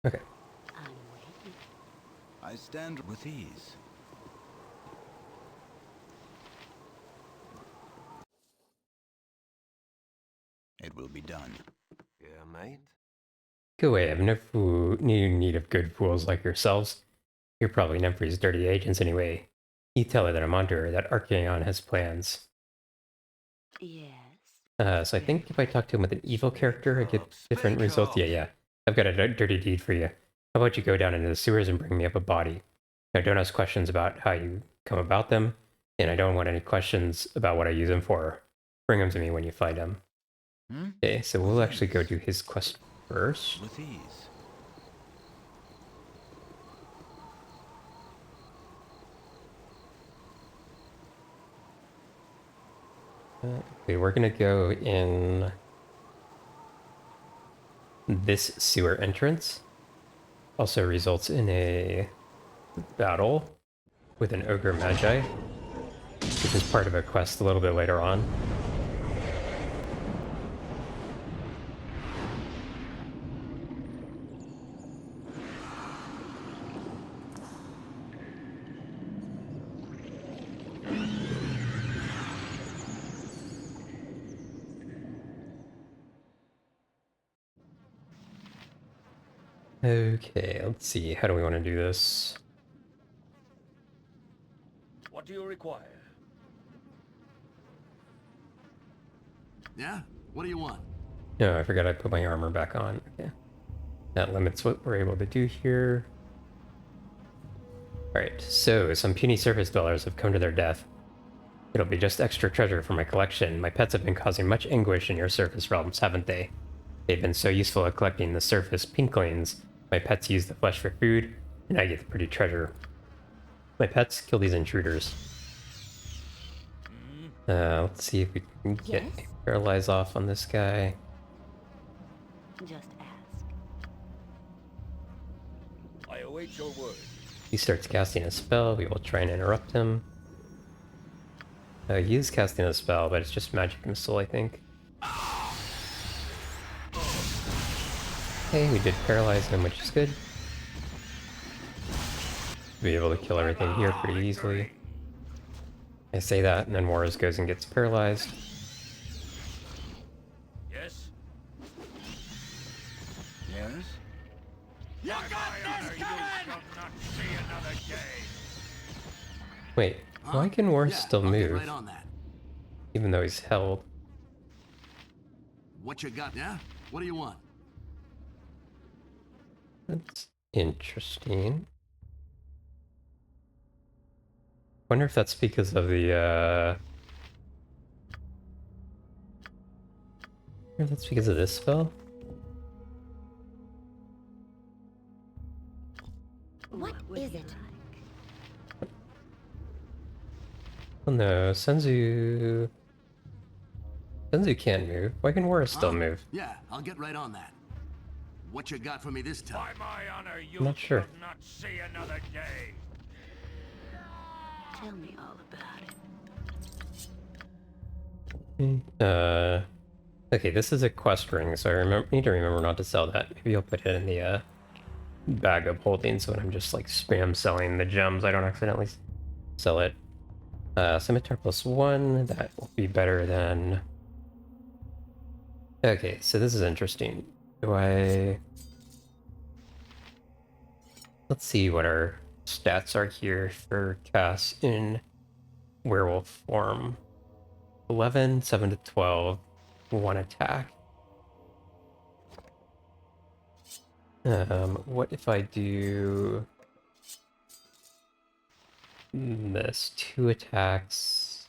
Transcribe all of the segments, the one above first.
Okay. I'm waiting. I stand with ease. It will be done. Yeah, mate. Go away, I have no need of good fools like yourselves. You're probably Nemphri's dirty agents anyway. You tell her that I'm onto her, that Archaon has plans. Yes. So I think if I talk to him with an evil character, I get different Speak results. up. Yeah. I've got a dirty deed for you. How about you go down into the sewers and bring me up a body? Now, don't ask questions about how you come about them, and I don't want any questions about what I use them for. Bring them to me when you find them. Hmm? Okay, so we'll actually go do his quest first. With ease. Okay, we're gonna go in this sewer entrance. Also results in a battle with an ogre magi, which is part of a quest a little bit later on. Okay, let's see. How do we want to do this? What do you require? Yeah? What do you want? No, I forgot I put my armor back on. Okay. That limits what we're able to do here. Alright, so some puny surface dwellers have come to their death. It'll be just extra treasure for my collection. My pets have been causing much anguish in your surface realms, haven't they? They've been so useful at collecting the surface pinklings. My pets use the flesh for food, and I get the pretty treasure. My pets kill these intruders. Let's see if we can get Yes? paralyze off on this guy. Just ask. I await your word. He starts casting a spell. We will try and interrupt him. He is casting a spell, but it's just magic missile, I think. Okay, we did paralyze him, which is good. Be able to kill everything here pretty easily. I say that, and then Warres goes and gets paralyzed. Yes? Yes? You got this coming! Not see another day. Wait, why can Warres still I'll get move, right on that. even though he's held? What you got? Yeah? What do you want? That's interesting. Wonder if that's because of the, wonder if that's because of this spell? What is it? Oh no, Senzu can move. Why can Warres still Huh? move? Yeah, I'll get right on that. What you got for me this By time? my honor, you I'm not sure. shall not see another day. Tell me all about it. Okay, this is a quest ring, so I need to remember not to sell that. Maybe I'll put it in the bag of holding, so when I'm just like spam selling the gems, I don't accidentally sell it. Scimitar +1, that will be better than... Okay, so this is interesting. Let's see what our stats are here for casts in werewolf form. 11, 7 to 12, 1 attack. What if I do this? 2 attacks.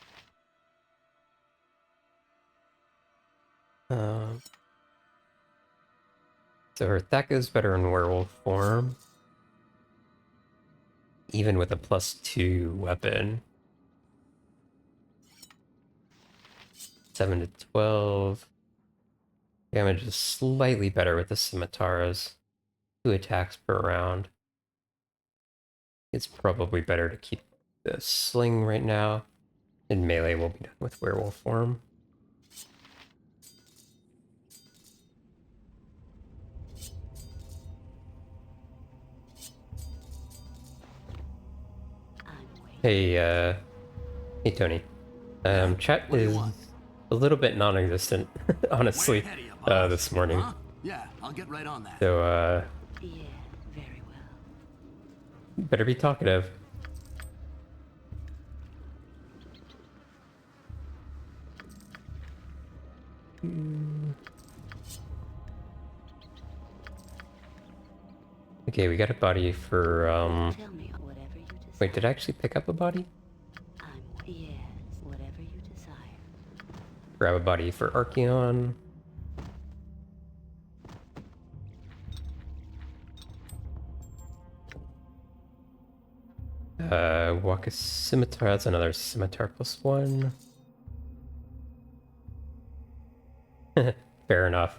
So her attack is better in werewolf form, even with a +2 weapon. 7 to 12. Damage is slightly better with the scimitars. 2 attacks per round. It's probably better to keep the sling right now. And melee will be done with werewolf form. Hey Tony. Chat What do you is want? a little bit non-existent, honestly, Way ahead of you, boss. this morning. Huh? Yeah, I'll get right on that. So, Yeah, very well. better be talkative. Okay, we got a body for, Tell me whatever you desire. wait, did I actually pick up a body? Yes, whatever you desire. Grab a body for Archeon. Walk a scimitar, that's another scimitar +1. Fair enough.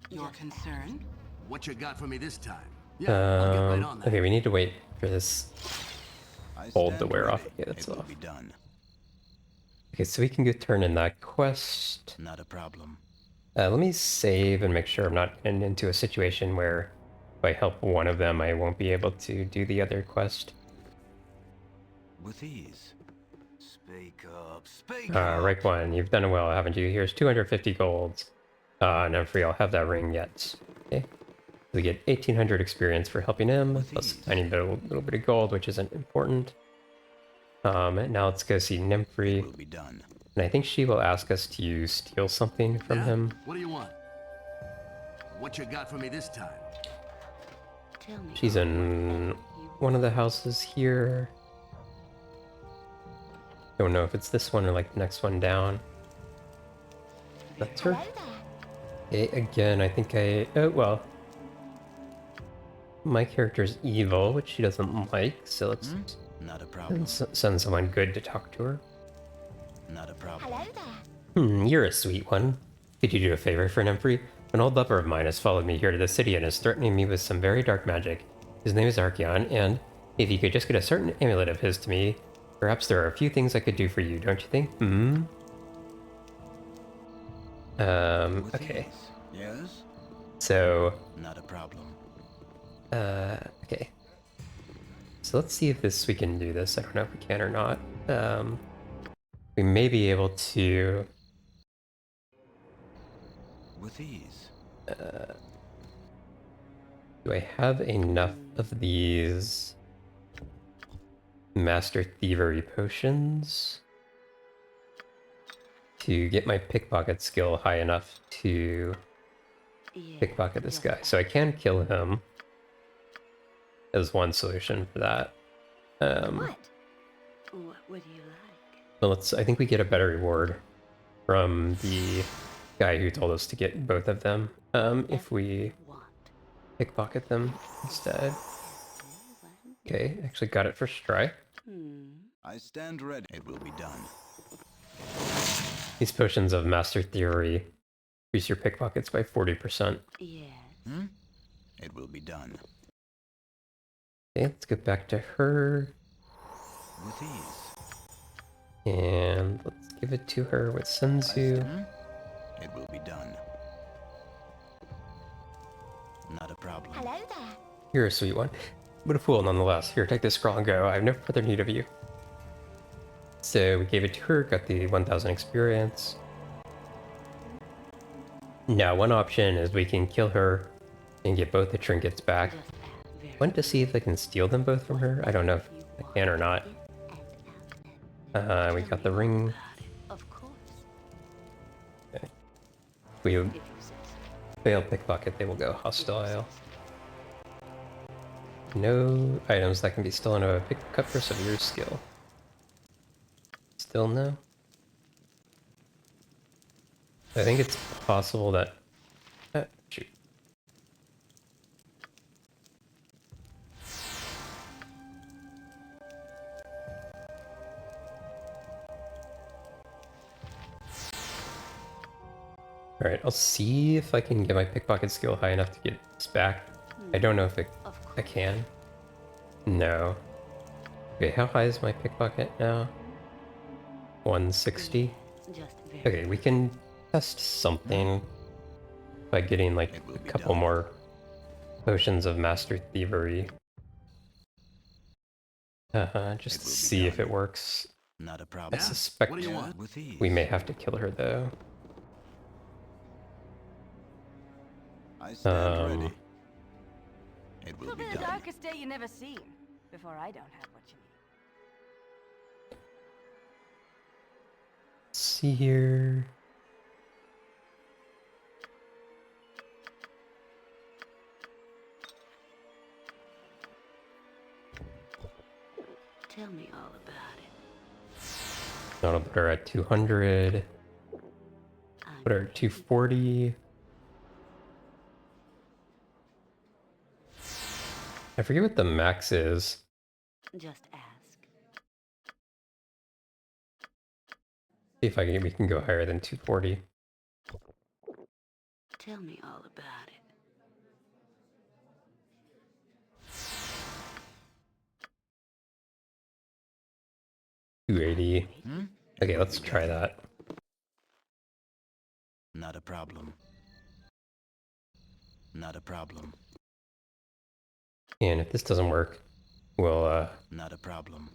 Your concern? What you got for me this time? Yeah, I'll get right on that. Okay, we need to wait for this I hold to stand wear ready. off. Okay, that's It will off. be done. Okay, so we can go turn in that quest. Not a problem. Let me save and make sure I'm not getting into a situation where if I help one of them, I won't be able to do the other quest. With ease. Speak up. Speak up. Right one, you've done well, haven't you? Here's 250 golds. And I'm free, I'll have that ring yet. Okay. We get 1800 experience for helping him, plus a tiny little bit of gold, which isn't important. Now let's go see Nymphrey. Will be done. And I think she will ask us to steal something from Yeah? him. What do you want? What you got for me this time? Tell me. She's in one of the houses here. Don't know if it's this one or like the next one down. That's her. Okay, again, I think oh, well. My character's evil, which she doesn't like, so let's Not a problem. send someone good to talk to her. Not a problem. You're a sweet one. Could you do a favor for Nymphrey? An old lover of mine has followed me here to the city and is threatening me with some very dark magic. His name is Archeon, and if you could just get a certain amulet of his to me, perhaps there are a few things I could do for you, don't you think? With Okay. ease. Yes? So, Not a problem. okay. So let's see if we can do this. I don't know if we can or not. We may be able to... With ease. Do I have enough of these Master Thievery potions to get my pickpocket skill high enough to Yeah, pickpocket this just guy? So I can kill him as one solution for that. What? What would you like? But I think we get a better reward from the guy who told us to get both of them if we Want? pickpocket them instead. Okay, actually got it first try. I stand ready. It will be done. These potions of Master Theory increase your pickpockets by 40%. Yes. It will be done. Okay, let's get back to her. With ease. And let's give it to her with Senzu. It will be done. Not a problem. You're a sweet one. But a fool nonetheless. Here, take this scroll and go. I have no further need of you. So we gave it to her, got the 1000 experience. Now, one option is we can kill her and get both the trinkets back. Just ask. Very Want to see if I can steal them both from her? I don't know if I can or not. We got the ring. Of course. If we If you say so. fail pickpocket, they will go hostile. No items that can be stolen of a pickup for severe skill. Still no? I think it's possible that... shoot. Alright, I'll see if I can get my pickpocket skill high enough to get this back. I don't know if I can. No. Okay, how high is my pickpocket now? 160? Just very Okay, we can test something by getting like It will a be couple done. more potions of Master Thievery. Just It to will be see if done. it works. Not a I problem. Yeah? suspect What do you want? With ease. we may have to kill her though. I stand ready. It will It'll be be the done. darkest day you never seen before I don't have what you need. Let's see here. Tell me all about it. I'll put her at 200. Put her at 240. I forget what the max is. Just ask. See if we can go higher than 240. Tell me all about it. 280. Hmm? Okay, It will let's be try done. that. Not a problem. Not a problem. And if this doesn't work, we'll Not a problem.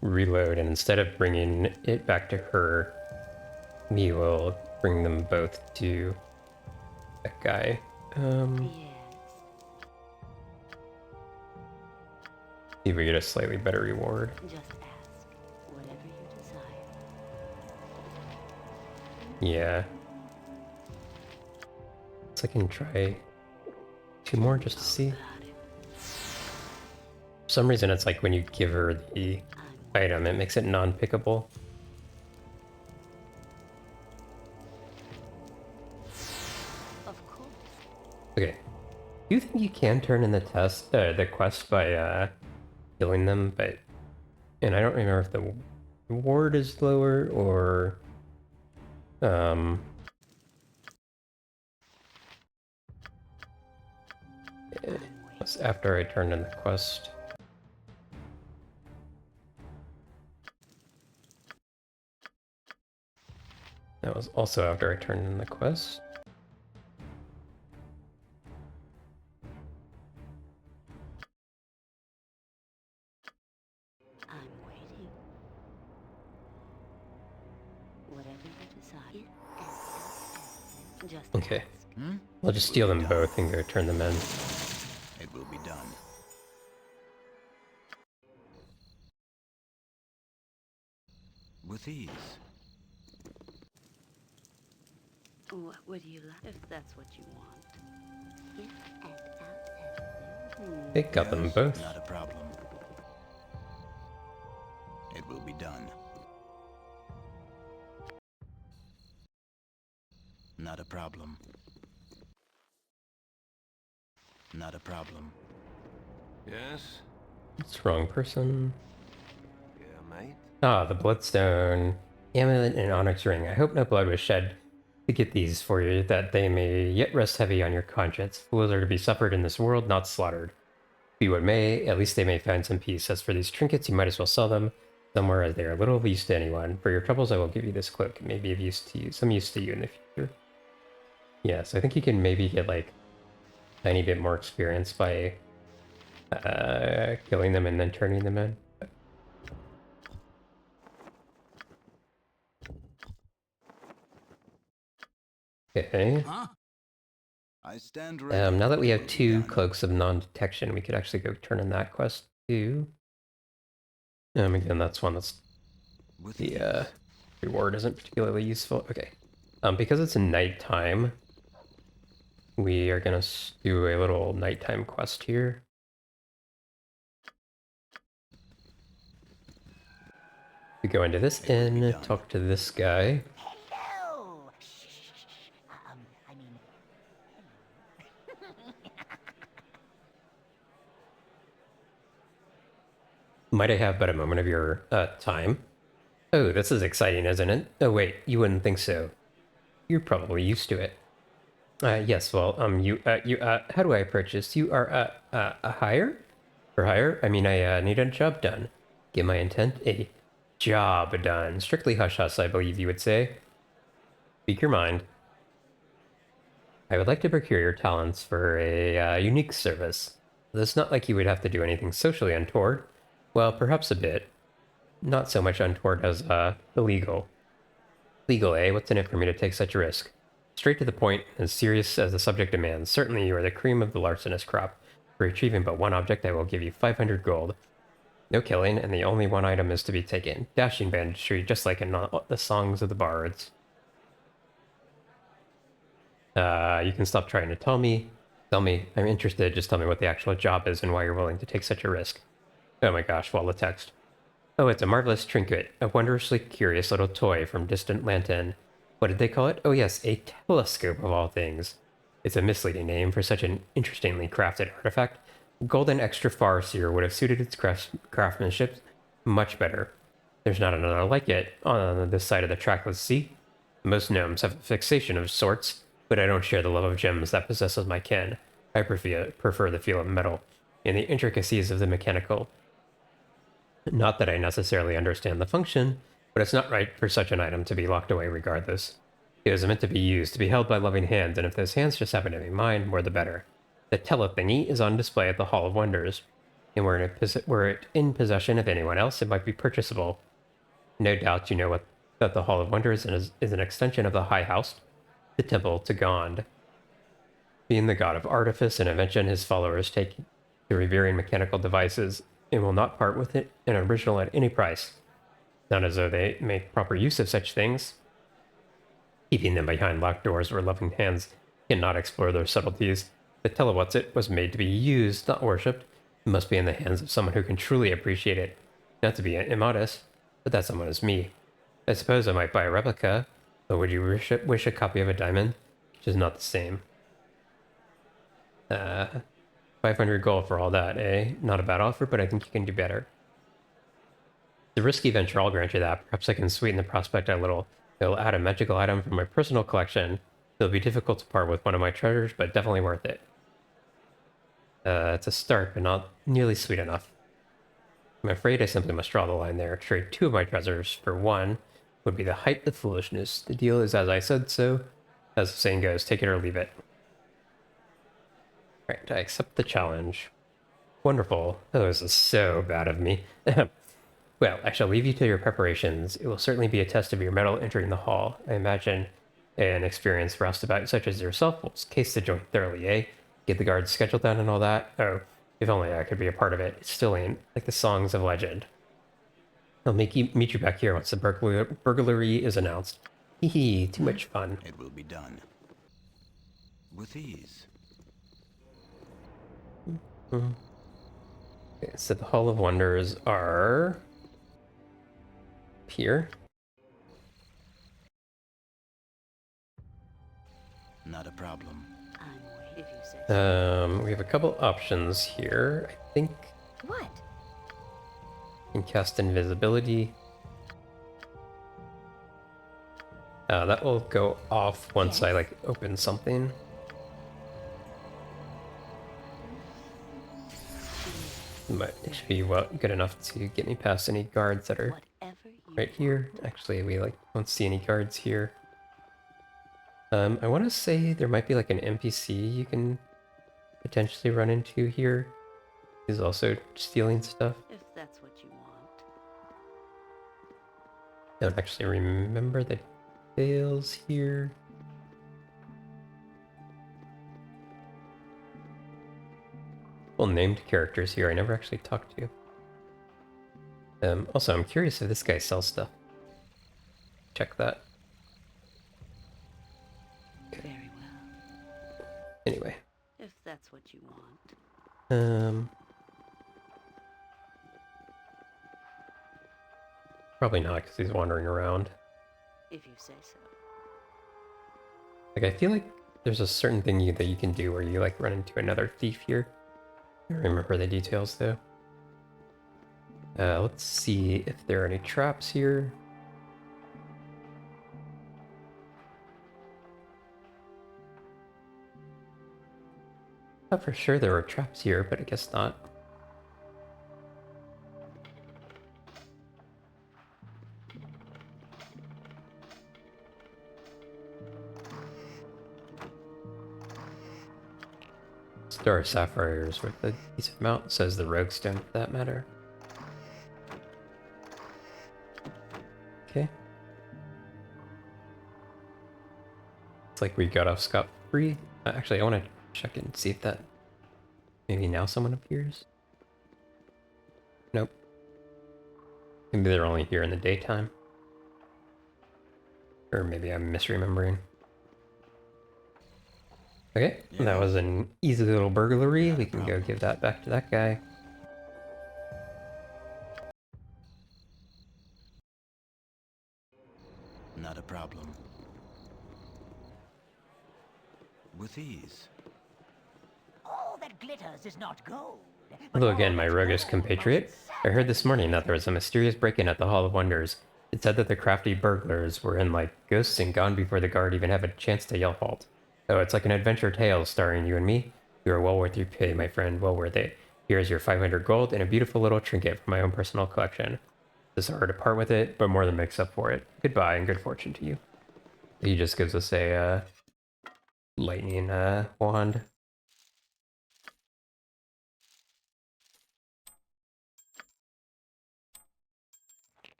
reload, and instead of bringing it back to her, we will bring them both to that guy. Yes. See if we get a slightly better reward. Just ask. Whatever you desire. Yeah. So I can try 2 more just to see. About it. For some reason, it's like when you give her the item, it makes it non-pickable. Of course. Okay. Do you think you can turn in the the quest by killing them? And I don't remember if the reward is lower or it was after I turned in the quest. That was also after I turned in the quest. I'm waiting. Whatever you desire. Just Okay. ask. Hmm? I'll just steal them both and go turn them in. It will be done. With ease. What would you like if that's what you want? In and out and They got them Yes, both. Not a problem. It will be done. Not a problem. Not a problem. Yes? It's wrong person. Yeah, mate? Ah, the bloodstone, amulet, and onyx ring. I hope no blood was shed to get these for you, that they may yet rest heavy on your conscience. Fools are to be suffered in this world, not slaughtered. Be what may, at least they may find some peace. As for these trinkets, you might as well sell them somewhere, as they are little of use to anyone. For your troubles, I will give you this cloak. It may be of use to you, some use to you in the future. Yes, I think you can maybe get like a tiny bit more experience by killing them and then turning them in. Okay. Huh? I stand ready. Now that we It have will be 2 done. cloaks of non-detection, we could actually go turn in that quest too. Again, that's one that's With the ease. reward isn't particularly useful. Okay. Because it's nighttime, we are gonna do a little nighttime quest here. We go into this It will be inn, done. talk to this guy. Hello! I mean... Might I have but a moment of your time? Oh, this is exciting, isn't it? Oh wait, you wouldn't think so. You're probably used to it. Yes, well, how do I approach this? You are, a hire? For hire? I mean, I, need a job done. Get my intent? A job done. Strictly hush-hush, I believe you would say. Speak your mind. I would like to procure your talents for a, unique service. It's not like you would have to do anything socially untoward. Well, perhaps a bit. Not so much untoward as, illegal. Legal, eh? What's in it for me to take such a risk? Straight to the point, as serious as the subject demands. Certainly you are the cream of the larcenous crop. For retrieving but one object, I will give you 500 gold. No killing, and the only one item is to be taken. Dashing banditry, just like in the songs of the bards. You can stop trying to tell me. Tell me, I'm interested, just tell me what the actual job is and why you're willing to take such a risk. Oh my gosh, well, the text. Oh, it's a marvelous trinket, a wondrously curious little toy from distant Lantan. What did they call it? Oh yes, a telescope of all things. It's a misleading name for such an interestingly crafted artifact. Golden extra farseer would have suited its craftsmanship much better. There's not another like it on this side of the trackless sea. Most gnomes have a fixation of sorts, but I don't share the love of gems that possesses my kin. I prefer the feel of metal and the intricacies of the mechanical. Not that I necessarily understand the function, but it's not right for such an item to be locked away regardless. It was meant to be used, to be held by loving hands, and if those hands just happen to be mine, more the better. The tele-thingy is on display at the Hall of Wonders, and were it in possession of anyone else, it might be purchasable. No doubt you know that the Hall of Wonders is an extension of the High House, the temple to Gond. Being the god of artifice and invention, his followers take to revering mechanical devices and will not part with it an original at any price. Not as though they make proper use of such things, keeping them behind locked doors where loving hands cannot explore their subtleties. The telewhatsit was made to be used, not worshipped. It must be in the hands of someone who can truly appreciate it. Not to be immodest, but that someone is me. I suppose I might buy a replica, but would you wish a copy of a diamond? Which is not the same. 500 gold for all that, eh? Not a bad offer, but I think you can do better. It's a risky venture, I'll grant you that. Perhaps I can sweeten the prospect a little. It'll add a magical item from my personal collection. It'll be difficult to part with one of my treasures, but definitely worth it. It's a start, but not nearly sweet enough. I'm afraid I simply must draw the line there. Trade 2 of my treasures for 1 would be the height of foolishness. The deal is as I said so. As the saying goes, take it or leave it. Right, I accept the challenge. Wonderful. Oh, this is so bad of me. Well, I shall leave you to your preparations. It will certainly be a test of your mettle entering the hall. I imagine an experienced roustabout such as yourself will case the joint thoroughly, eh? Get the guards scheduled down and all that? Oh, if only I could be a part of it. It still ain't like the songs of legend. I'll meet you back here once the burglary is announced. Hee hee, too much fun. It will be done. With ease. Okay, so the Hall of Wonders are here. Not a problem. I'm waiting if you say so. We have a couple options here. I think What? you can cast invisibility. That will go off once I like open something. But it should be good enough to get me past any guards that are Whatever you right here. Actually, we like don't see any guards here. I want to say there might be like an NPC you can potentially run into here. He's also stealing stuff. if that's what you want. Don't actually remember the details here. Well, named characters here I never actually talked to. Also, I'm curious if this guy sells stuff. Check that. Very well. Anyway. If that's what you want. Probably not, because he's wandering around. If you say so. Like, I feel like there's a certain thing that you can do where you, like, run into another thief here. I don't remember the details, though. Let's see if there are any traps here. Thought for sure there were traps here, but I guess not. Star sapphires worth a decent amount, says the rogue stone for that matter. like we got off scot-free. Actually, I want to check and see if that... Maybe now someone appears? Nope. Maybe they're only here in the daytime. Or maybe I'm misremembering. Okay, that was an easy little burglary. We can go give that back to that guy. Not a problem. With ease. All that glitters is not gold. Hello again, my roguish compatriot. I heard this morning that there was a mysterious break-in at the Hall of Wonders. It said that the crafty burglars were in like ghosts and gone before the guard even had a chance to yell halt. Oh, it's like an adventure tale starring you and me. You are well worth your pay, my friend, well worth it. Here's your 500 gold and a beautiful little trinket from my own personal collection. It's hard to part with it, but more than makes up for it. Goodbye and good fortune to you. He just gives us a lightning wand.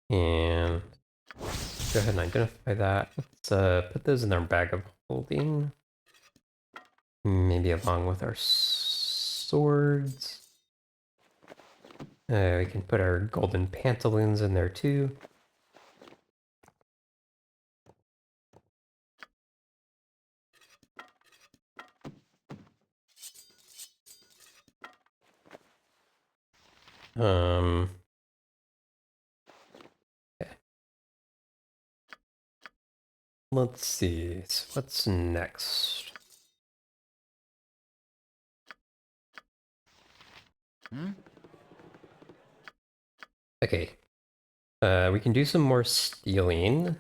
And go ahead and identify that. Let's put those in our bag of holding. Maybe along with our swords. We can put our golden pantaloons in there too. Okay. Let's see. So what's next? Okay. We can do some more stealing.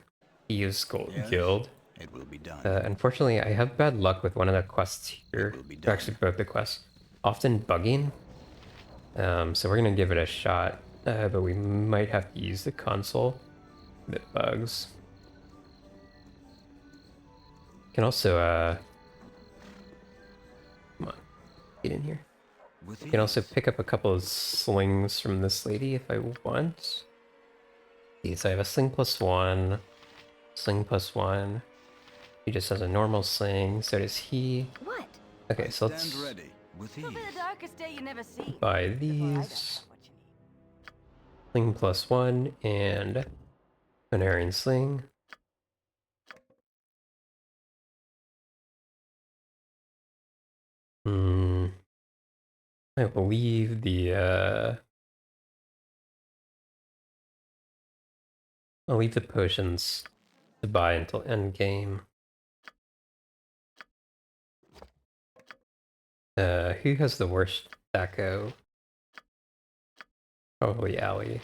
Use Gold Guild. It will be done. Unfortunately, I have bad luck with one of the quests here. Or actually, both the quests. Often bugging. So we're gonna give it a shot, but we might have to use the console if it bugs. Can also, come on, get in here. You can also pick up a couple of slings from this lady if I want. See, so I have a sling +1, sling +1. He just has a normal sling, so does he. What? Okay, so let's Stand ready. With It'll be ease. the darkest day you never see. buy Before I don't have these. what you need. Sling +1 and an Iron Sling. I will leave the I'll leave the potions to buy until end game. Who has the worst tobacco? Probably Allie.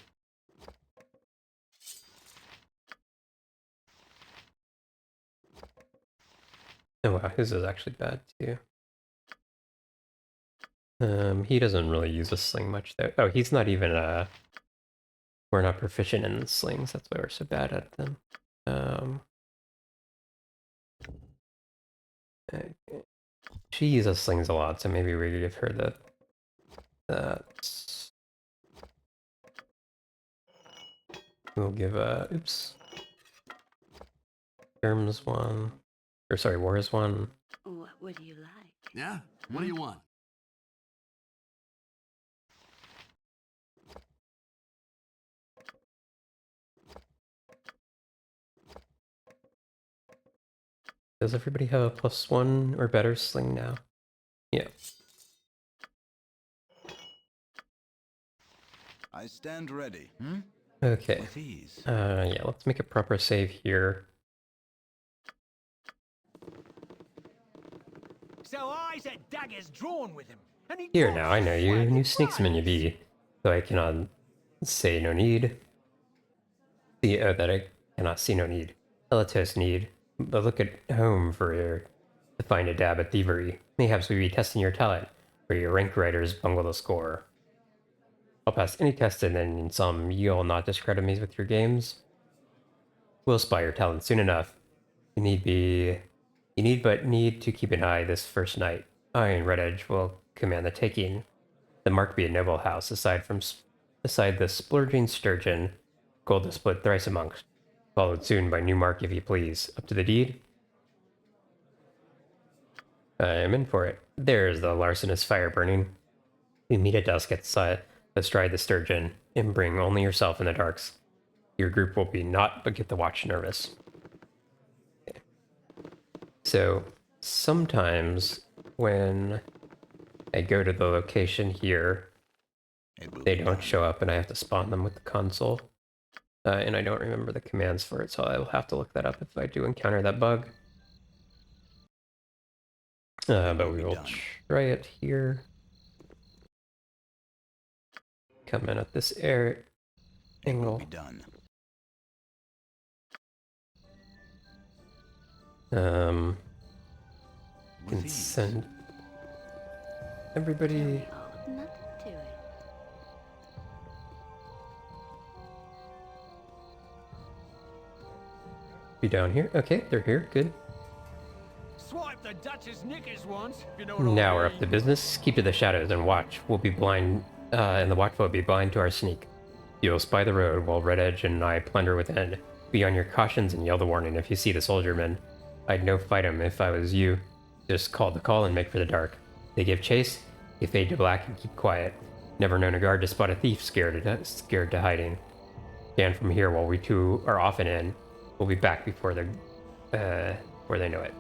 Oh wow, his is actually bad too. He doesn't really use a sling much though. Oh, he's not even we're not proficient in slings, that's why we're so bad at them. Okay. She uses slings a lot, so maybe we give her that. We'll give oops. Terms one. Or sorry, Wars one. What would you like? Yeah? What do you want? Does everybody have a +1 or better sling now? Yeah. I stand ready. Okay. With ease. Yeah, let's make a proper save here. So eyes at daggers drawn with him. And he Here draws now, I know you. swag New and sneaksman you prize. be. So I cannot say no need. See, that I cannot see no need. Elatos need. But look at home to find a dab at thievery. Mayhaps we be testing your talent, where your rank writers bungle the score. I'll pass any test and then in some you'll not discredit me with your games. We'll spy your talent soon enough. You need to keep an eye this first night. I and Red Edge will command the taking. The mark be a noble house aside the splurging sturgeon Gold to split thrice amongst. Followed soon by new mark if you please. Up to the deed? I'm in for it. There's the larcenous fire burning. We meet at dusk astride the sturgeon, and bring only yourself in the darks. Your group will be naught but get the watch nervous. Okay. So, sometimes when I go to the location here, they don't show up and I have to spawn them with the console. And I don't remember the commands for it, so I will have to look that up if I do encounter that bug. But we will try it here. Come in at this angle. Can send everybody. Nothing to it. Be down here. Okay, they're here. Good. Swipe the Duchess knickers once, if you know Now we're up to business. Keep to the shadows and watch. We'll be blind, and the watch will be blind to our sneak. You'll spy the road while Red Edge and I plunder within. Be on your cautions and yell the warning if you see the soldiermen. I'd no fight 'em if I was you. Just call the call and make for the dark. They give chase, you fade to black and keep quiet. Never known a guard to spot a thief scared to hiding. Stand from here while we two are off and in. We'll be back before they know it.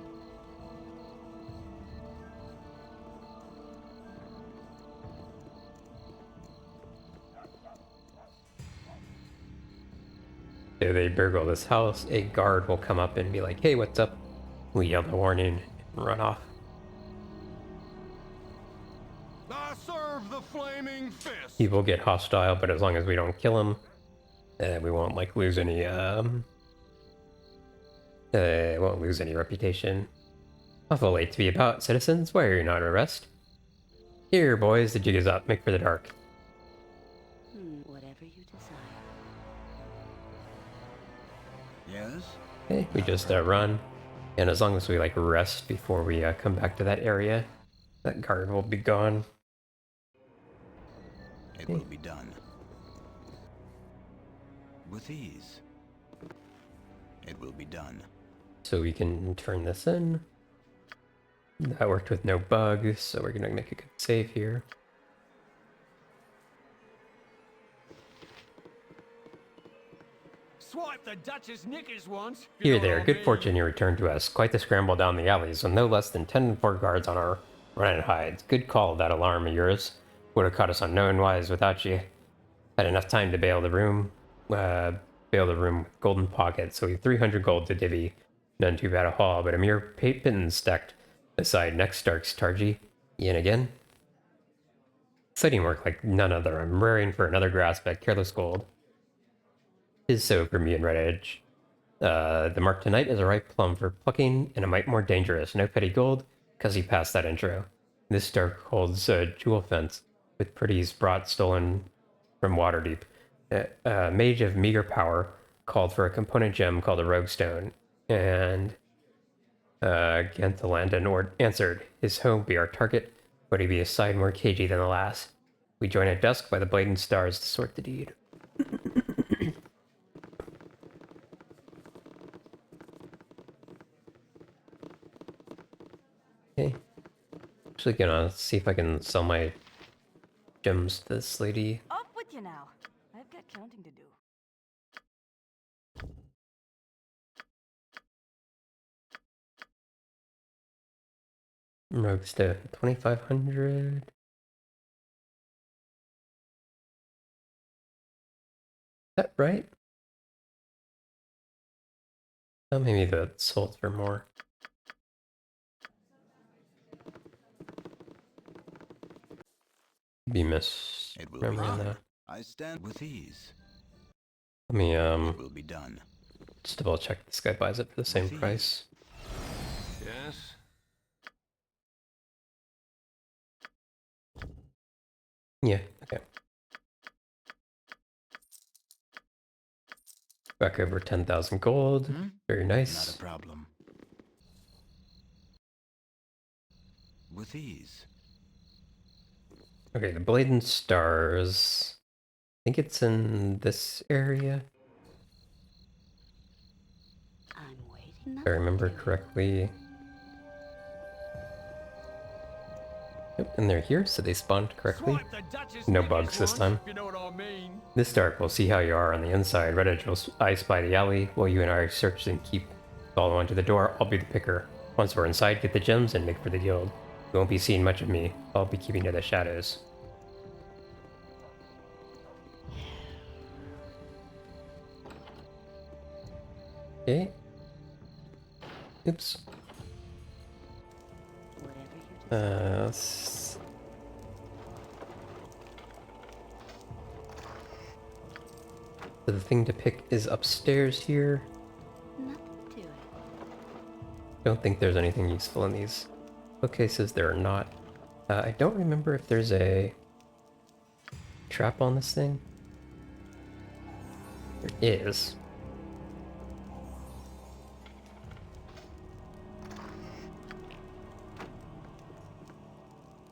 If they burgle this house, a guard will come up and be like, "Hey, what's up?" We yell the warning and run off. I serve the flaming fist. He will get hostile, but as long as we don't kill him, we won't like lose any won't lose any reputation. Awful late to be about, citizens. Why are you not at rest? Here, boys, the jig is up. Make for the dark. Whatever you desire. Yes? Okay, we just run, and as long as we like rest before we come back to that area, that guard will be gone. It will be done. With ease. It will be done. So we can turn this in. That worked with no bugs, so we're gonna make a good save here. Swipe the Duchess knickers once. Here there, good fortune you returned to us. Quite the scramble down the alleys with no less than 10 and 4 guards on our running hides. Good call, that alarm of yours. Would have caught us unknown wise without you. Had enough time to bail the room with golden pockets, so we have 300 gold to divvy. None too bad a haul, but a mere pittance stacked aside next Stark's Targy. Yin again. Exciting work like none other. I'm raring for another grasp at careless gold. 'Tis so for me and Red Edge. The mark tonight is a ripe plum for plucking, and a mite more dangerous. No petty gold, 'cause he passed that intro. This Stark holds a jewel fence, with pretties brought stolen from Waterdeep. A mage of meager power called for a component gem called a rogue stone, and Ganthalandon answered, his home be our target, but he be a side more cagey than the last. We join at dusk by the blatant stars to sort the deed. Okay. Actually gonna see if I can sell my gems to this lady. Up with you now. I've got counting to do. Rogue stone, 2,500. Is that right? Oh, maybe the sold for more. Be misremembering that. I stand with ease. Let me It will be done. just double check this guy buys it for the same ease. price. Yes. Yeah, okay. Back over 10,000 gold. Very nice. Not a problem. With ease. Okay, the Blade and Stars. I think it's in this area. If I remember correctly. Yep, and they're here, so they spawned correctly. Swipe the Duchess No knickers bugs this once, time. if you know what I mean. This dark, we'll see how you are on the inside. Red Edge will I spy the alley, while you and I search and keep follow onto the door. I'll be the picker. Once we're inside, get the gems and make for the guild. You won't be seeing much of me. I'll be keeping to the shadows. Okay. Oops. Let's... So the thing to pick is upstairs here. Nothing to it. Don't think there's anything useful in these bookcases. There are not. I don't remember if there's a trap on this thing. There is.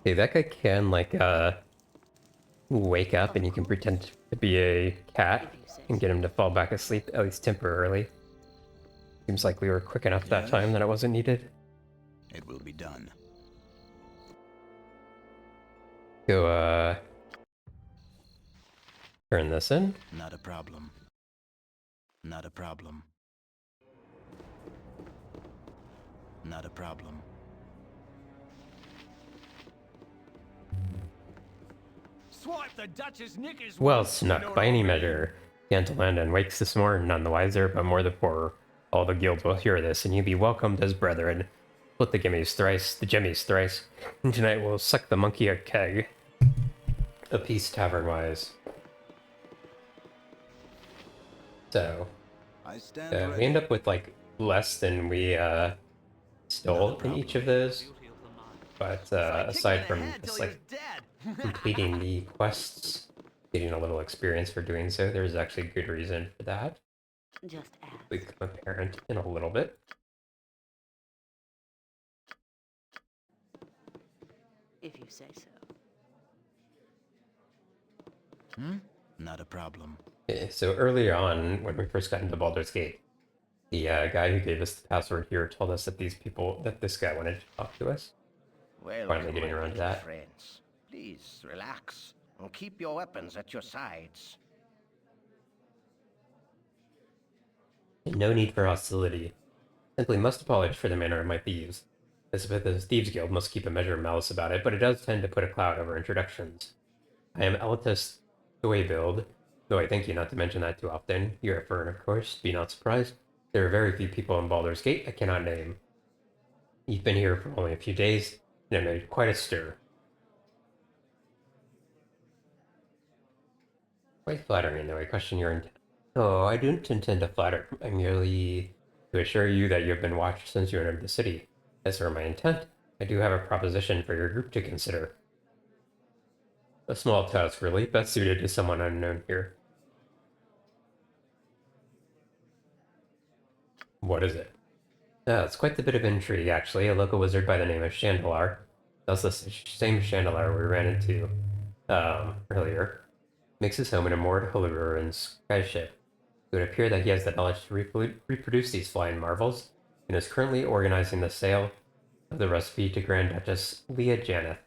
Okay, that guy can, like, wake up and you can pretend to be a cat and get him to fall back asleep, at least temporarily. Seems like we were quick enough that time that it wasn't needed. It will be done. Go, turn this in. Not a problem. Not a problem. Not a problem. Swipe the Duchess knickers Well once, if you know snuck what by I any mean. measure. Gantalandan wakes this morn, none the wiser, but more the poorer. All the guild will hear this, and you be welcomed as brethren. Split the gimmies thrice, the jimmies thrice. And tonight we'll suck the monkey a keg. A piece tavern-wise. So, I stand we end up with, like, less than we, stole in each of those. But, aside from just, like, completing the quests, getting a little experience for doing so, there's actually good reason for that. Just ask. Become apparent in a little bit. If you say so. Not a problem. Okay, so earlier on, when we first got into Baldur's Gate, the guy who gave us the password here told us that this guy wanted to talk to us. Finally getting around to that. Friends. Please relax and keep your weapons at your sides. No need for hostility. Simply must apologize for the manner it might be used. As with the Thieves Guild must keep a measure of malice about it, but it does tend to put a cloud over introductions. I am Elitus Build, though I thank you not to mention that too often. You are Fern, of course, be not surprised. There are very few people in Baldur's Gate I cannot name. You've been here for only a few days, and have made quite a stir. Quite flattering, though I question your intent. Oh, I don't intend to flatter. I merely to assure you that you have been watched since you entered the city. As for my intent, I do have a proposition for your group to consider. A small task, really, best suited to someone unknown here. What is it? It's quite the bit of intrigue, actually. A local wizard by the name of Chandelar. That's the same Chandelar we ran into earlier. Makes his home in a moored Huluruin's skyship. It would appear that he has the knowledge to reproduce these flying marvels, and is currently organizing the sale of the recipe to Grand Duchess Leah Janeth.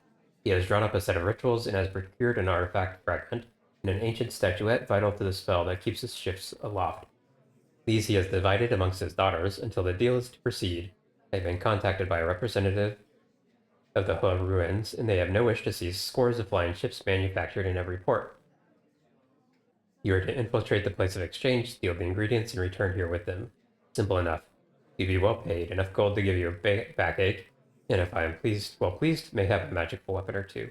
He has drawn up a set of rituals and has procured an artifact fragment and an ancient statuette vital to the spell that keeps his ships aloft. These he has divided amongst his daughters until the deal is to proceed. They have been contacted by a representative of the Hua ruins, and they have no wish to see scores of flying ships manufactured in every port. You are to infiltrate the place of exchange, steal the ingredients, and return here with them. Simple enough. You'd be well paid, enough gold to give you a backache, and if I am well pleased, may have a magical weapon or two.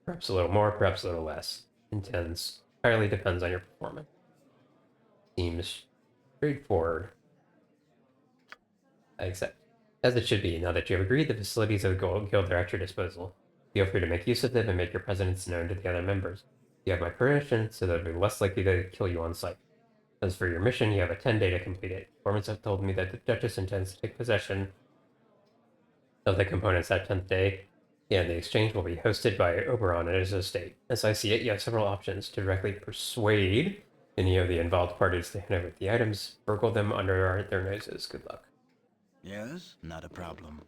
Perhaps a little more, perhaps a little less. Entirely depends on your performance. Seems straightforward. Except, as it should be, now that you have agreed, the facilities of the guild are at your disposal. Feel free to make use of them and make your presence known to the other members. You have my permission, so that they'll be less likely to kill you on sight. As for your mission, you have a 10-day to complete it. Informants have told me that the Duchess intends to take possession of the components that 10th day, and the exchange will be hosted by Oberon at his estate. As I see it, you have several options to directly persuade any of the involved parties to hand over the items, burgle them under their noses. Good luck. Yes, not a problem.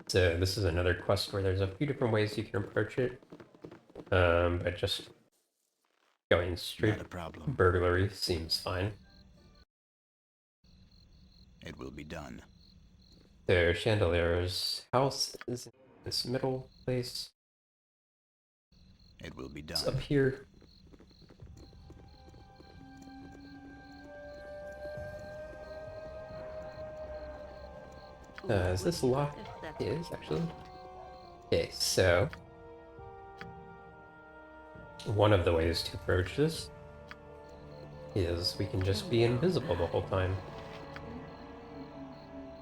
So this is another quest where there's a few different ways you can approach it. But just going straight Not a problem. burglary seems fine. It will be done. So Chandelier's house is in this middle place. It will be It's done. up here. Is this locked? It is, actually. Okay, so one of the ways to approach this is we can just be invisible the whole time.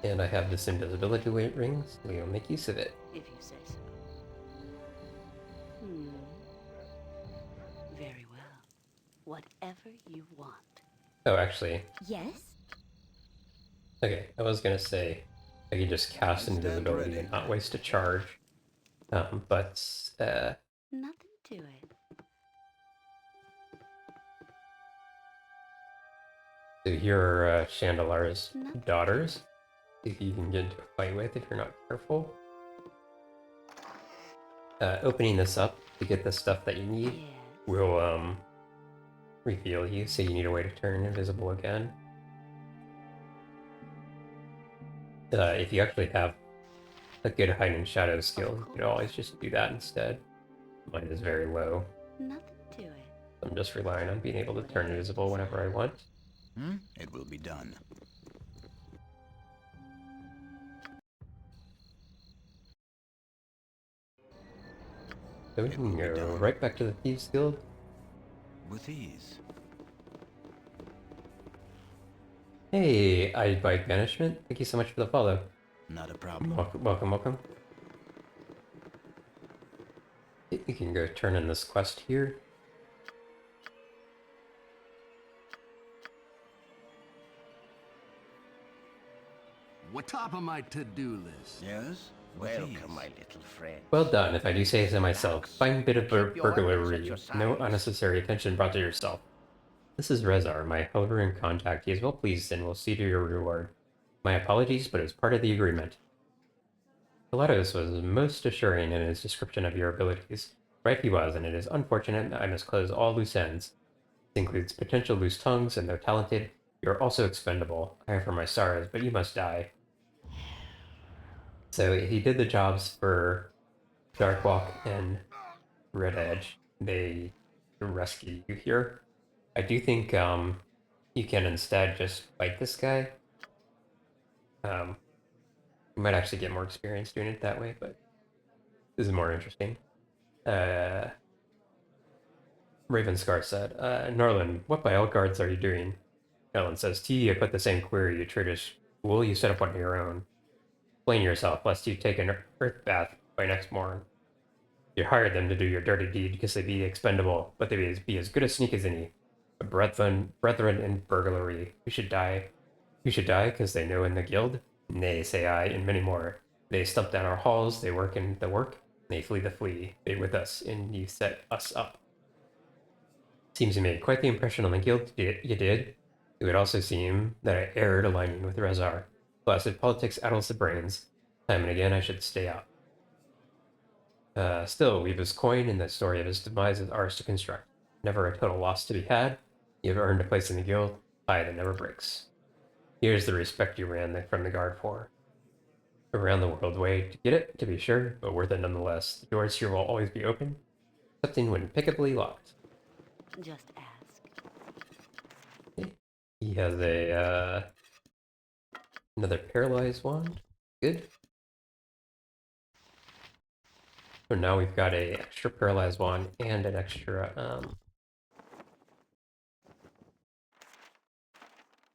And I have this invisibility ring, so we will make use of it. If you say so. Very well. Whatever you want. Oh, actually, Yes? okay, I was gonna say I can just cast I stand invisibility ready. and not waste a charge. But Nothing to it. so here are Chandelar's daughters. If you can get into a fight with if you're not careful. Opening this up to get the stuff that you need Yes. will reveal you, so you need a way to turn invisible again. If you actually have a good hide and shadow skill, you can always just do that instead. Mine is very low. Nothing to it. I'm just relying on being able to turn invisible whenever I want. It will be done. So we It will can be go done. right back to the Thieves Guild. With ease. Hey, I Bike Banishment. Thank you so much for the follow. Not a problem. Welcome, welcome, welcome. You can go turn in this quest here. What top of my to-do list? Yes? With Welcome, ease. my little friend. Well done, if I do say so myself. Fine bit of Keep your weapons at burglary. your No sides. unnecessary attention brought to yourself. This is Rezar, my hovering contact. He is well pleased and will see to your reward. My apologies, but it was part of the agreement. Pilatos was most assuring in his description of your abilities. Right he was, and it is unfortunate that I must close all loose ends. This includes potential loose tongues, and though talented, you are also expendable. I offer my sorrows, but you must die. So he did the jobs for Darkwalk and Red Edge. They rescue you here. I do think you can instead just fight this guy. You might actually get more experience doing it that way, but this is more interesting. Ravenscar said, Norland, what by all guards are you doing? Ellen says, to you, I put the same query, you traitorous fool. You set up one of your own. Explain yourself, lest you take an earth bath by next morn. You hired them to do your dirty deed because they be expendable, but they be as good a sneak as any. A brethren in burglary. Who should die? Who should die because they know in the guild? Nay, say I, and many more. They stump down our halls, they work in the work, they flee the flee. They with us, and you set us up. Seems you made quite the impression on the guild you did. It would also seem that I erred aligning with Rezar. Blasted politics addles the brains. Time and again I should stay out. Still, we've his coin, and the story of his demise is ours to construct. Never a total loss to be had. You have earned a place in the guild, tie that never breaks. Here's the respect you ran from the guard for. Around the world way to get it, to be sure, but worth it nonetheless. The doors here will always be open, excepting when impeccably locked. Just ask. He has a another paralyzed wand. Good. So now we've got a extra paralyzed wand and an extra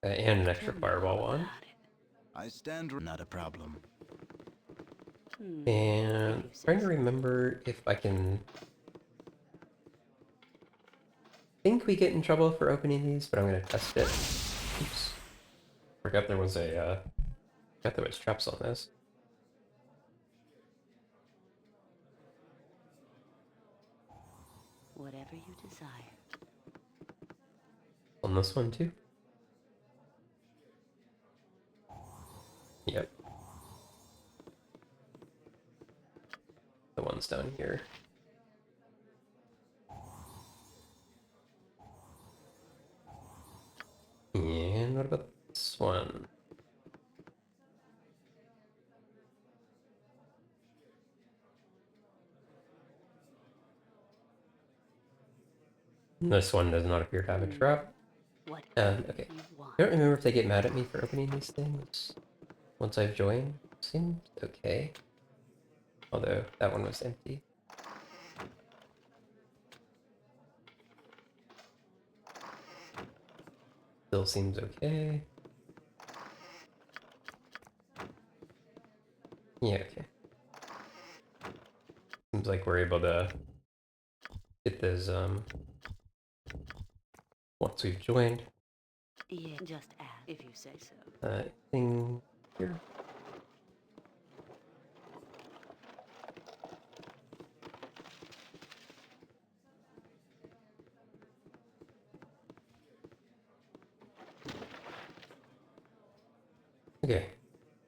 and an extra fireball wand. I stand. Not a problem. And trying to remember if I can. Think we get in trouble for opening these, but I'm gonna test it. Oops. Forgot there was forgot there was traps on this. Whatever you desire. On this one too. Yep. The ones down here. And what about this one? This one does not appear to have a trap. Whatever Okay. you want. I don't remember if they get mad at me for opening these things once I've joined. Seems okay. Although that one was empty. Still seems okay. Yeah, okay. Seems like we're able to get this once we've joined. Yeah, just ask if you say so. Thing here. Okay.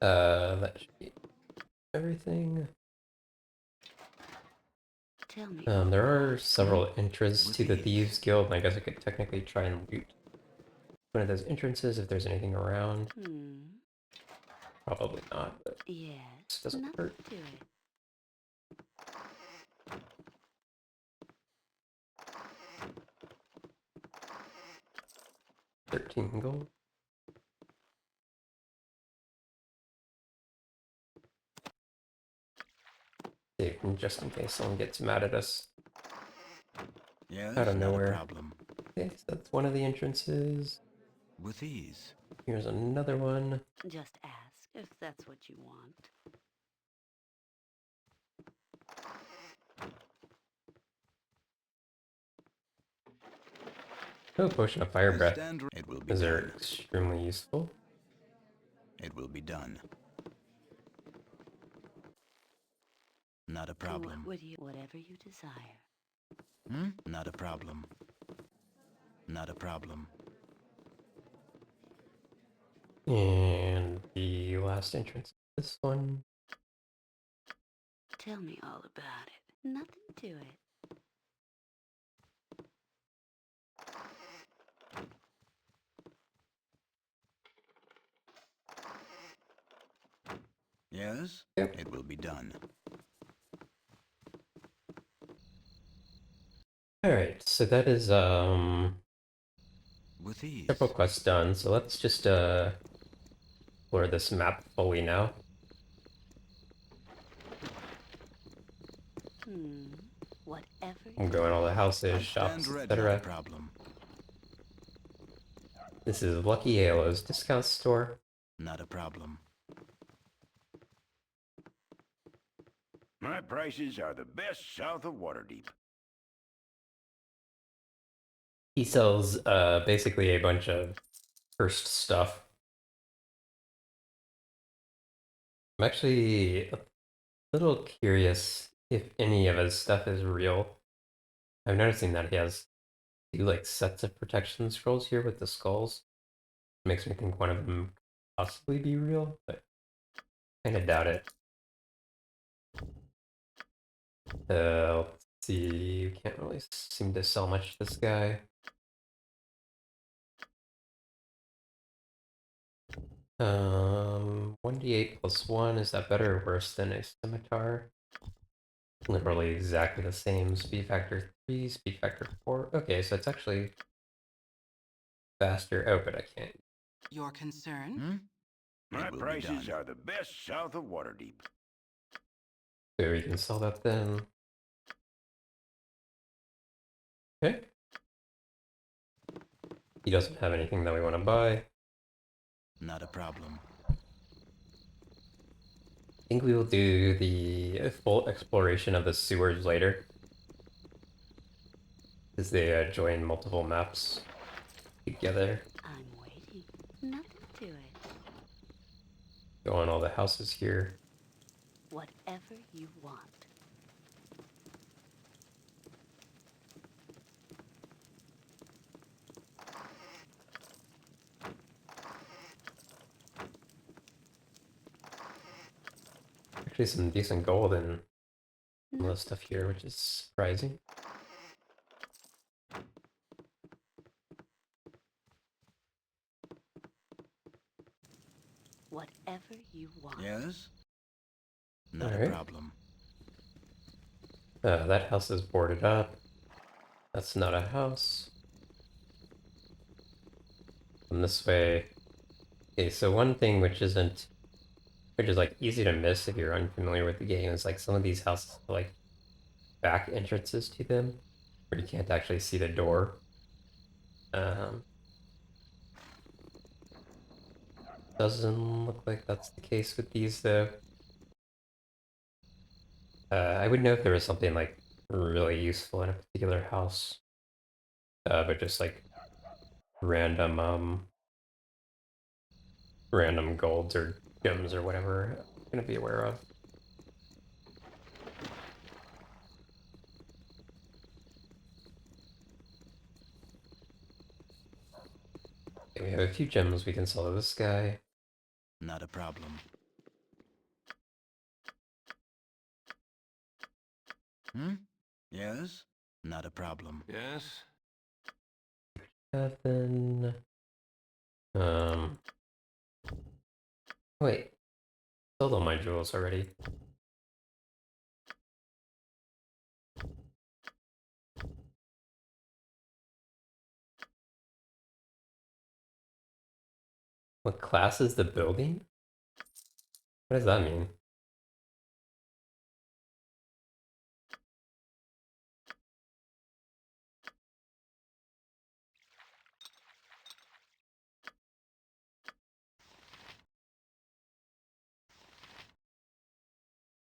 That should be everything. Tell me. There are several entrances to the Thieves Guild, and I guess I could technically try and loot one of those entrances if there's anything around. Probably not, but Yes. this doesn't Nothing hurt. to it. 13 gold. Save them just in case someone gets mad at us Yes, out of not a nowhere. problem. Okay, so that's one of the entrances. With ease. Here's another one. Just ask if that's what you want. Oh, potion of fire I breath. stand It will be These are done. extremely useful. It will be done. Not a problem. Whatever you desire. Not a problem. Not a problem. And the last entrance, this one. Tell me all about it. Nothing to it. Yes, Yep. it will be done. Alright, so that is With ease. several quests done, so let's just explore this map fully now. Whatever I'm you going all the houses, I shops, stand ready. Not a etc. problem. This is Lucky Halo's discount store. Not a problem. My prices are the best south of Waterdeep. He sells basically a bunch of cursed stuff. I'm actually a little curious if any of his stuff is real. I'm noticing that he has two like sets of protection scrolls here with the skulls. Makes me think one of them could possibly be real, but kind of doubt it. Let's see, you can't really seem to sell much to this guy. Um, 1d8 plus 1, is that better or worse than a scimitar? Literally exactly the same. Speed factor 3, speed factor 4. Okay, so it's actually faster. Oh, but I can't. Your concern? My It will be prices done. are the best south of Waterdeep. So we can sell that then. Okay. He doesn't have anything that we want to buy. Not a problem. I think we will do the full exploration of the sewers later. Because they join multiple maps together. I'm waiting. Nothing to it. Go on all the houses here. Whatever you want. actually some decent gold in some of the stuff here, which is surprising. Whatever you want. Yes? Not Alright. a problem. That house is boarded up. That's not a house. And this way. Okay, so one thing which is like easy to miss if you're unfamiliar with the game is like some of these houses have like back entrances to them where you can't actually see the door. Doesn't look like that's the case with these though. I would know if there was something like really useful in a particular house. But just like random random golds or gems or whatever I'm gonna be aware of. Okay, we have a few gems we can sell to this guy. Not a problem. Yes? Not a problem. Yes? Then wait, sold all my jewels already. What class is the building? What does that mean?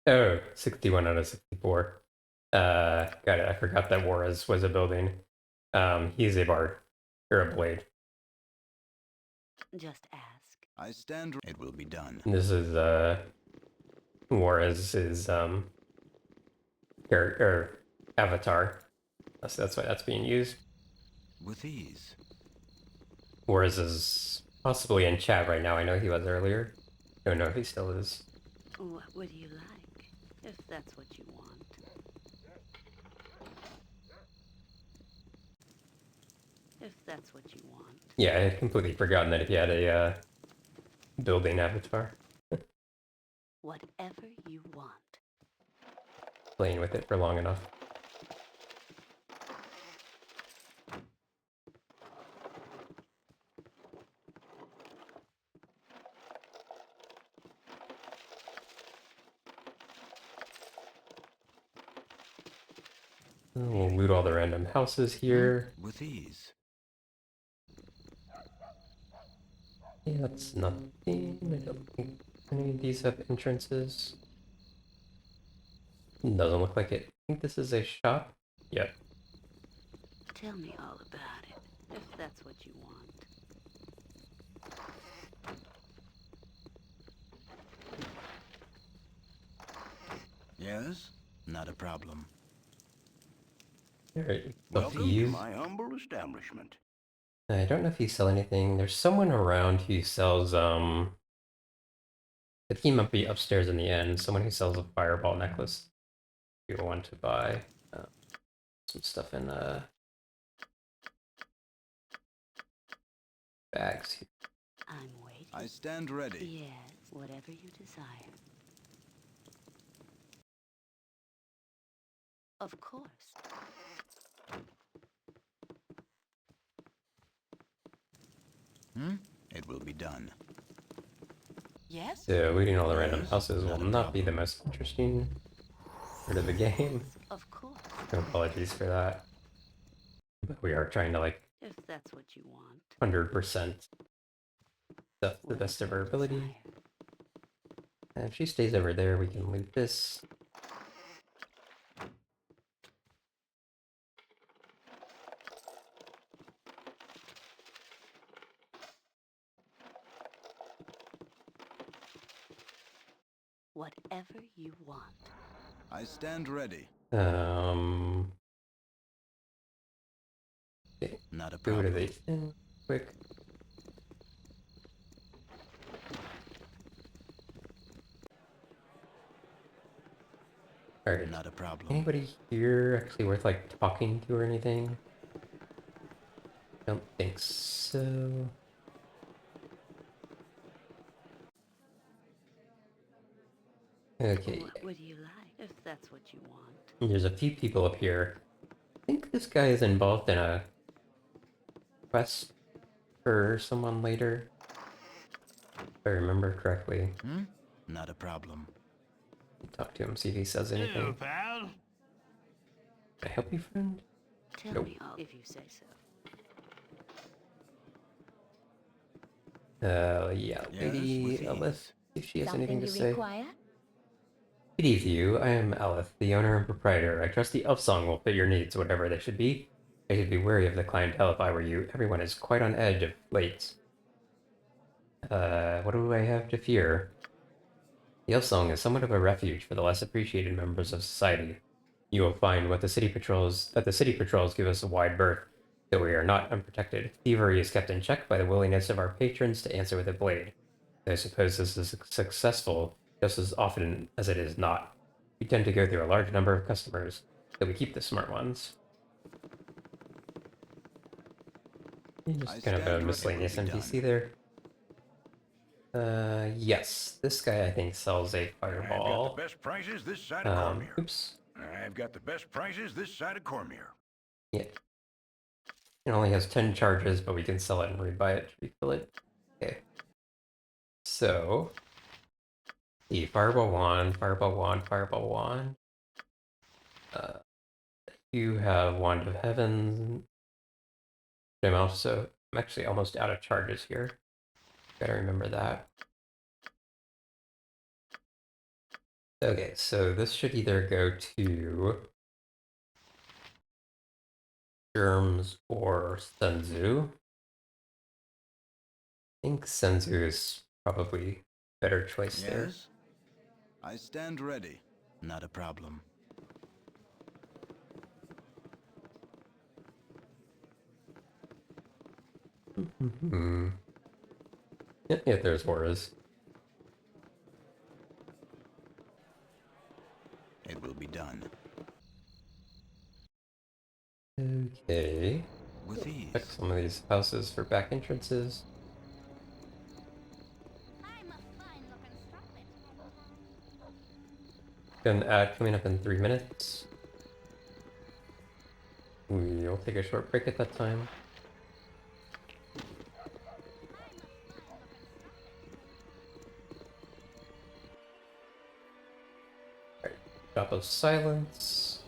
Oh, 61 out of 64. Got it. I forgot that Juarez was a building. He's a bard. Or a blade. Just ask. I stand. It will be done. This is, Juarez's, avatar. That's why that's being used. With ease. Juarez is possibly in chat right now. I know he was earlier. Don't know if he still is. What would you like, if that's what you want? If that's what you want. Yeah, I had completely forgotten that he had a, building avatar. Whatever you want. Playing with it for long enough. We'll loot all the random houses here. With ease. Yeah, that's nothing. I don't think any of these have entrances. Doesn't look like it. I think this is a shop. Yep. Tell me all about it, if that's what you want. Yes? Not a problem. Alright, Welcome to you. my humble establishment. I don't know if you sell anything. There's someone around who sells, the theme might be upstairs in the end. Someone who sells a fireball necklace. If you want to buy some stuff in, bags here. I'm waiting. I stand ready. Yes, whatever you desire. Of course. It will be done. Yes? So looting all the random Yes, houses will not a not be the problem. most interesting part of the game. Of course. No apologies for that. But we are trying to like If that's what you want. 100% stuff to the best of our ability. And if she stays over there, we can loot this. Whatever you want. I stand ready. Okay, Not a go to problem. the inn quick. Alright. Not a problem. Anybody here actually worth like talking to or anything? Don't think so. Okay. What would you like, if that's what you want? There's a few people up here. I think this guy is involved in a quest for someone later. If I remember correctly. Not a problem. Talk to him, see if he says Hello, anything. pal. Can I help you, friend? Tell Nope. me all, if you say so. Yeah, Yes, Lady with Elith, ease. if she has Something anything to you say. require? Good evening, you. I am Elith, the owner and proprietor. I trust the elf song will fit your needs, whatever they should be. I should be wary of the clientele if I were you. Everyone is quite on edge of late. What do I have to fear? The elf song is somewhat of a refuge for the less appreciated members of society. You will find that the city patrols give us a wide berth, that we are not unprotected. Thievery is kept in check by the willingness of our patrons to answer with a blade. I suppose this is successful just as often as it is not. We tend to go through a large number of customers, so we keep the smart ones. Just kind of a miscellaneous NPC there. Yes, this guy I think sells a I've got fireball. the best prices this side of Cormier. Oops. I've got the best prices this side of Cormier. Yeah. It only has 10 charges, but we can sell it and rebuy it to refill it. Okay. So, the fireball wand, fireball wand, fireball wand. You have wand of heaven. I'm actually almost out of charges here. Gotta remember that. Okay, so this should either go to Germs or Senzu. I think Senzu is probably better choice there. Yes? I stand ready. Not a problem. Yeah, there's Auras. It will be done. Okay. With ease. Check some of these houses for back entrances. I'm a fine-looking strumpet. Got an ad coming up in 3 minutes. We'll take a short break at that time. Alright, Shop of Silence.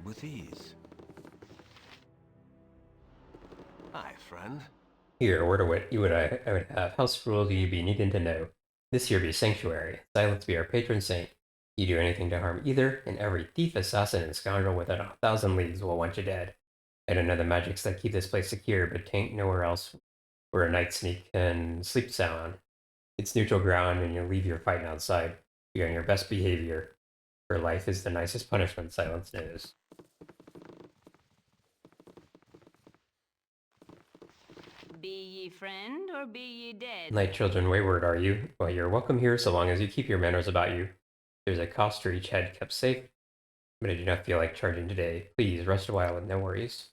With ease. Hi, friend. Here, word of what I would have. House rule do you be needing to know? This here be Sanctuary. Silence be our patron saint. You do anything to harm either, and every thief, assassin, and scoundrel within 1,000 leagues will want you dead. I don't know the magics that keep this place secure, but tain't nowhere else where a night sneak can sleep sound. It's neutral ground, and you leave your fighting outside. You're on your best behavior. For life is the nicest punishment Silence knows. Be ye friend or be ye dead? Night children wayward are you? Well, you're welcome here so long as you keep your manners about you. There's a cost for each head kept safe, but I do not feel like charging today. Please rest a while with no worries.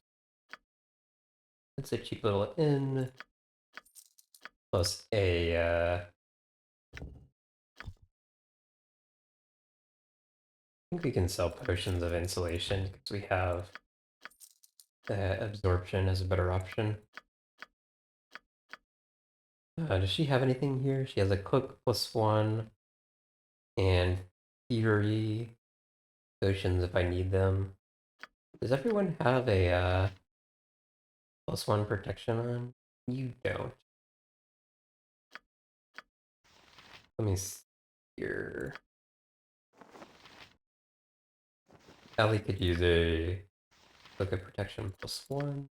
It's a cheap little inn. Plus a, I think we can sell potions of insulation because we have absorption as a better option. Does she have anything here? She has a cloak +1 and thievery potions if I need them. Does everyone have a +1 protection on? You don't. Let me see here. Ellie could use a cloak of protection +1.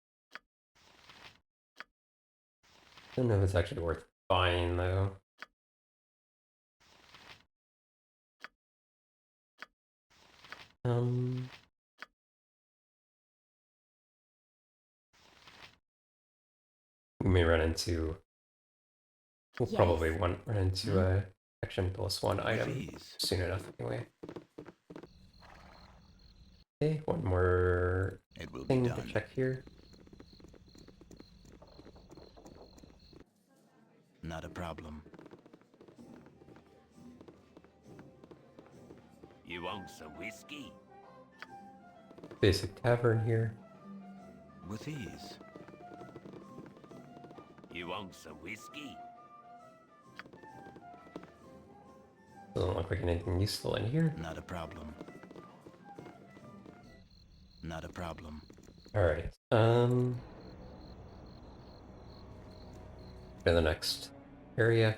Don't know if it's actually worth buying though. We may run into. We'll Yes. probably run into Action +1 item ease. soon enough anyway. Okay, one more It will be thing to done. check here. Not a problem. You want some whiskey? Basic tavern here. With ease. You want some whiskey? Doesn't look like anything useful in here. Not a problem. Not a problem. Alright, to the next area.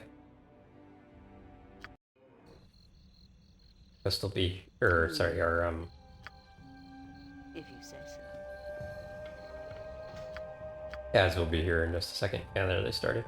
This will be, sorry, our, If you say so. ads will be here in just a second. Yeah, there they started.